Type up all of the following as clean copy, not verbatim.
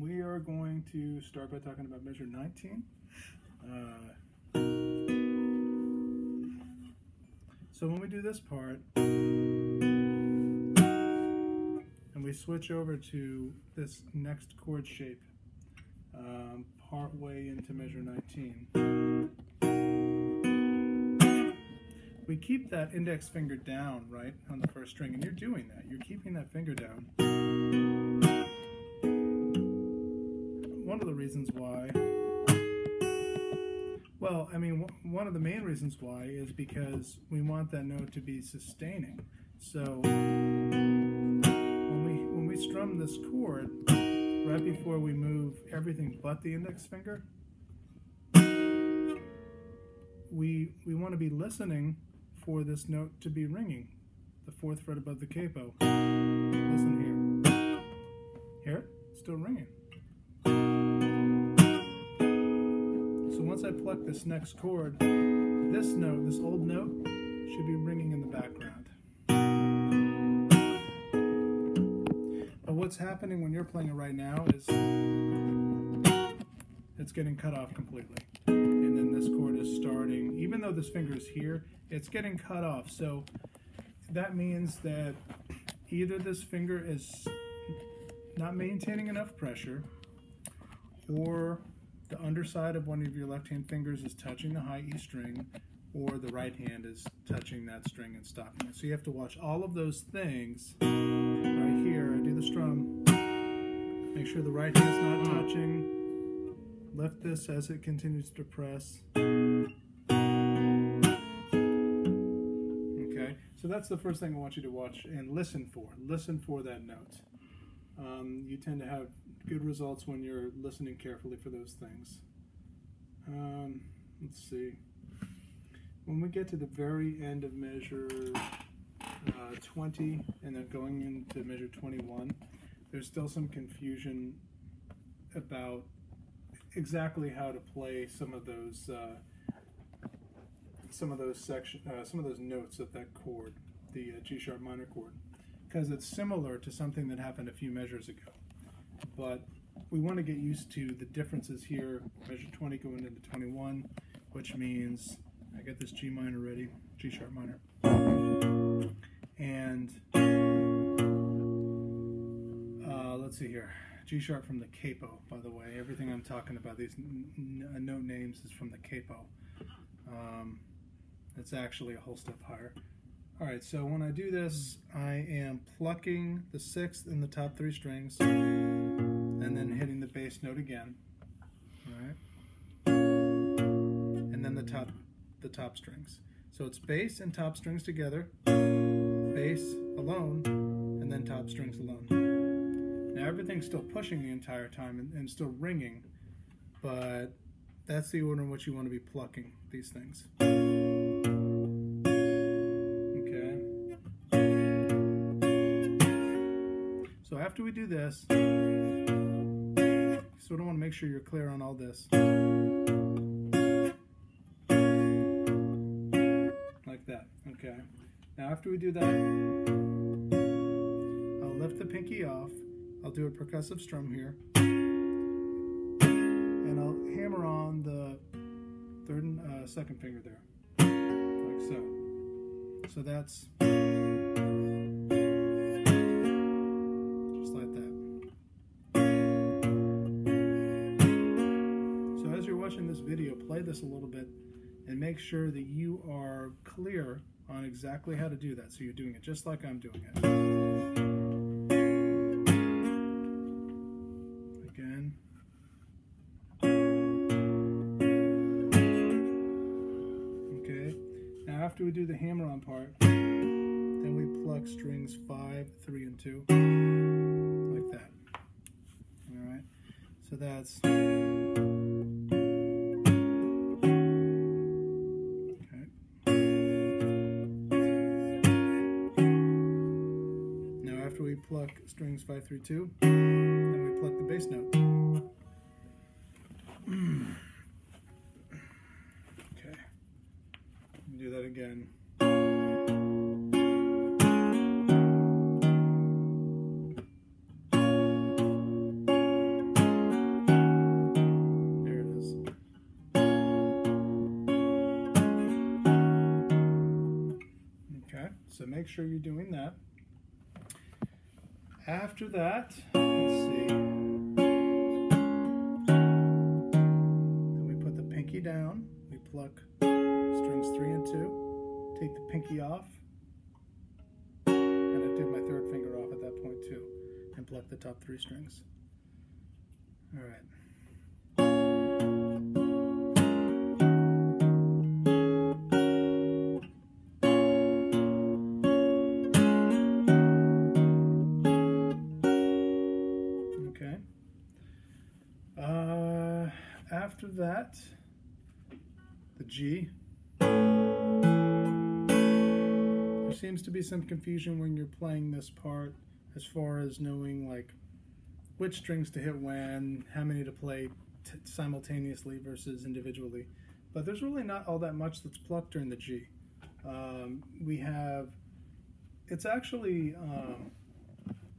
We are going to start by talking about measure 19. So when we do this part, and we switch over to this next chord shape, part way into measure 19, we keep that index finger down, right, on the first string, and you're doing that. You're keeping that finger down. One of the reasons why, well, I mean, one of the main reasons why is because we want that note to be sustaining. So when we strum this chord, right before we move everything but the index finger, we want to be listening for this note to be ringing, the 4th fret above the capo. Listen here. Hear it? It's still ringing. So once I pluck this next chord, this note, this old note, should be ringing in the background. But what's happening when you're playing it right now is it's getting cut off completely. And then this chord is starting, even though this finger is here, it's getting cut off. So that means that either this finger is not maintaining enough pressure, or the underside of one of your left-hand fingers is touching the high E string, or the right hand is touching that string and stopping it. So you have to watch all of those things. Right here, I do the strum. Make sure the right hand's not touching. Lift this as it continues to press. Okay, so that's the first thing I want you to watch and listen for. Listen for that note. You tend to have good results when you're listening carefully for those things. Let's see. When we get to the very end of measure 20 and then going into measure 21, there's still some confusion about exactly how to play some of those notes of that chord, the G sharp minor chord, because it's similar to something that happened a few measures ago. But we want to get used to the differences here, measure 20 going into 21, which means I get this G minor ready, G sharp minor. And let's see here, G sharp from the capo, by the way. Everything I'm talking about, these note names, is from the capo. It's actually a whole step higher. All right, so when I do this, I am plucking the 6th and the top 3 strings, and then hitting the bass note again. All right, and then the top strings. So it's bass and top strings together, bass alone, and then top strings alone. Now everything's still pushing the entire time and still ringing, but that's the order in which you want to be plucking these things. Okay. So after we do this, you sort of want to make sure you're clear on all this. Like that. Okay. Now after we do that, I'll lift the pinky off. I'll do a percussive strum here, and I'll hammer on the 3rd and 2nd finger there, like so. So that's just like that. So as you're watching this video, play this a little bit and make sure that you are clear on exactly how to do that. So you're doing it just like I'm doing it. After we do the hammer-on part, then we pluck strings 5, 3, and 2, like that. All right, so that's okay. Now after we pluck strings 5, 3, 2, then we pluck the bass note. Do that again. make sure you're doing that. After that, let's see. Then we put the pinky down. We pluck strings 3 and 2. Take the pinky off. And I take my third finger off at that point too. And pluck the top 3 strings. All right. After that, the G. There seems to be some confusion when you're playing this part as far as knowing like which strings to hit when, how many to play simultaneously versus individually. But there's really not all that much that's plucked during the G. It's actually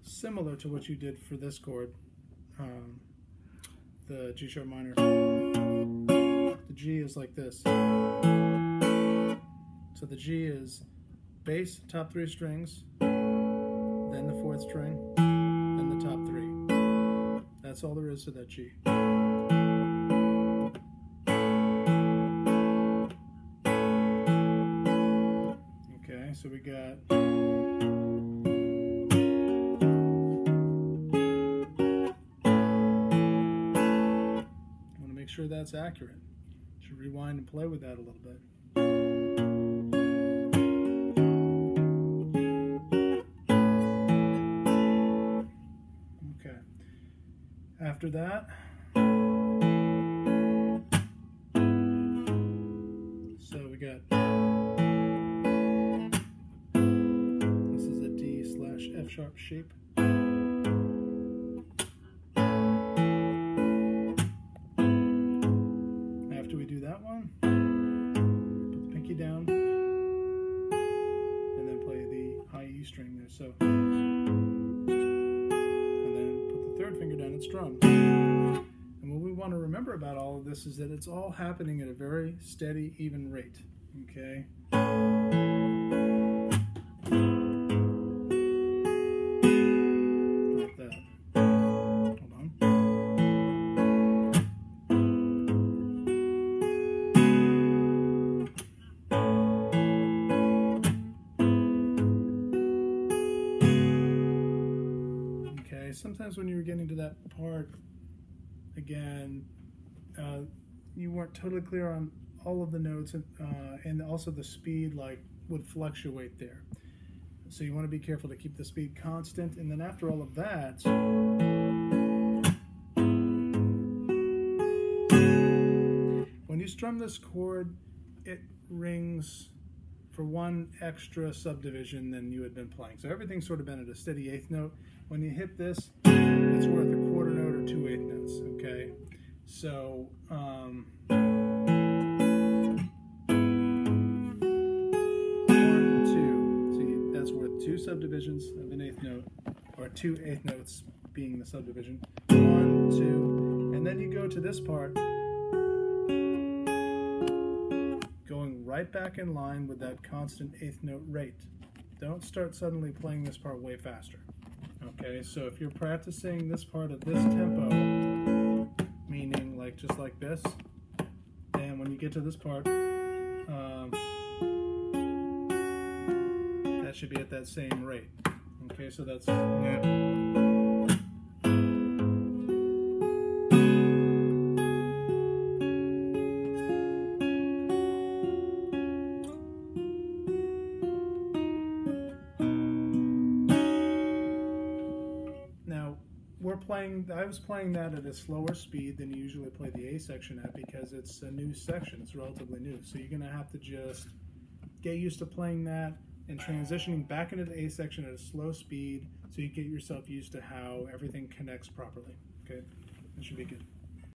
similar to what you did for this chord. The G sharp minor. The G is like this. So the G is bass, top 3 strings, then the 4th string, then the top 3. That's all there is to that G. Okay, so we got sure that's accurate. Should rewind and play with that a little bit. Okay. After that, so we got, this is a D/F sharp shape. Down and then play the high E string there, so, and then put the third finger down and strum. And what we want to remember about all of this is that it's all happening at a very steady, even rate. Okay. Like that. Hold on. Sometimes when you were getting to that part, again, you weren't totally clear on all of the notes, and also the speed would fluctuate there. So you want to be careful to keep the speed constant. And then after all of that, when you strum this chord, it rings for one extra subdivision than you had been playing. So everything's sort of been at a steady 8th note. When you hit this, it's worth a quarter note or 2 8th notes, okay? So, 1, 2, see, that's worth 2 subdivisions of an 8th note, or 2 8th notes being the subdivision. 1, 2, and then you go to this part, going right back in line with that constant 8th note rate. Don't start suddenly playing this part way faster. Okay, so if you're practicing this part at this tempo, meaning just like this, then when you get to this part, that should be at that same rate. Okay, so that's I was playing that at a slower speed than you usually play the A section at because it's a new section. It's relatively new. So you're going to have to just get used to playing that and transitioning back into the A section at a slow speed so you get yourself used to how everything connects properly. Okay, that should be good.